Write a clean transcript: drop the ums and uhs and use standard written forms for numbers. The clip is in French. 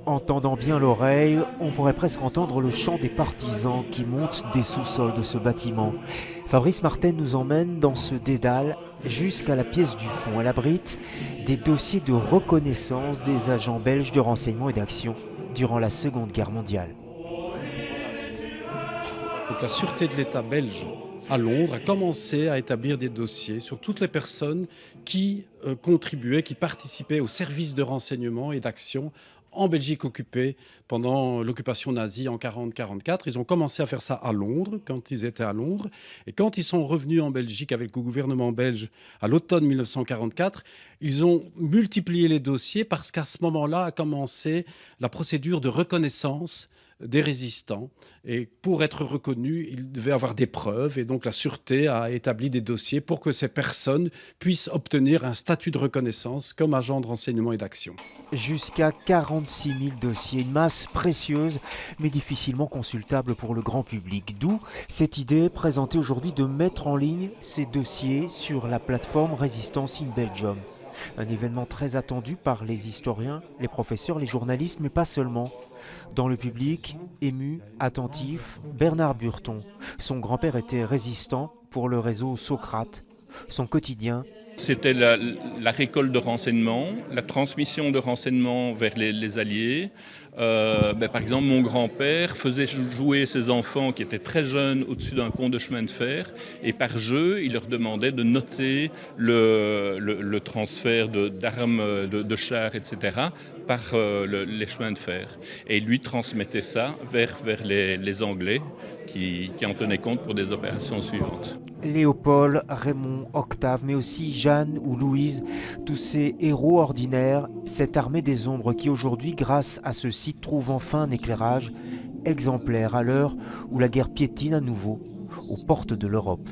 En tendant bien l'oreille, on pourrait presque entendre le chant des partisans qui montent des sous-sols de ce bâtiment. Fabrice Martin nous emmène dans ce dédale jusqu'à la pièce du fond. Elle abrite des dossiers de reconnaissance des agents belges de renseignement et d'action durant la Seconde Guerre mondiale. Donc la sûreté de l'État belge à Londres a commencé à établir des dossiers sur toutes les personnes qui contribuaient, qui participaient au service de renseignement et d'action en Belgique occupée pendant l'occupation nazie en 1940-1944. Ils ont commencé à faire ça à Londres, quand ils étaient à Londres. Et quand ils sont revenus en Belgique avec le gouvernement belge à l'automne 1944, ils ont multiplié les dossiers parce qu'à ce moment-là a commencé la procédure de reconnaissance des résistants. Et pour être reconnu, il devait avoir des preuves. Et donc la Sûreté a établi des dossiers pour que ces personnes puissent obtenir un statut de reconnaissance comme agent de renseignement et d'action. Jusqu'à 46 000 dossiers, une masse précieuse mais difficilement consultable pour le grand public. D'où cette idée présentée aujourd'hui de mettre en ligne ces dossiers sur la plateforme Resistance in Belgium. Un événement très attendu par les historiens, les professeurs, les journalistes, mais pas seulement. Dans le public, ému, attentif, Bernard Burton. Son grand-père était résistant pour le réseau Socrate. Son quotidien. C'était la récolte de renseignements, la transmission de renseignements vers les alliés. Par exemple, mon grand-père faisait jouer ses enfants qui étaient très jeunes au-dessus d'un pont de chemin de fer et par jeu, il leur demandait de noter le transfert d'armes, de chars, etc. par les chemins de fer. Et il lui transmettait ça vers les Anglais qui en tenaient compte pour des opérations suivantes. Léopold, Raymond, Octave, mais aussi Jeanne ou Louise, tous ces héros ordinaires, cette armée des ombres qui aujourd'hui, grâce à ce site, trouve enfin un éclairage exemplaire à l'heure où la guerre piétine à nouveau aux portes de l'Europe.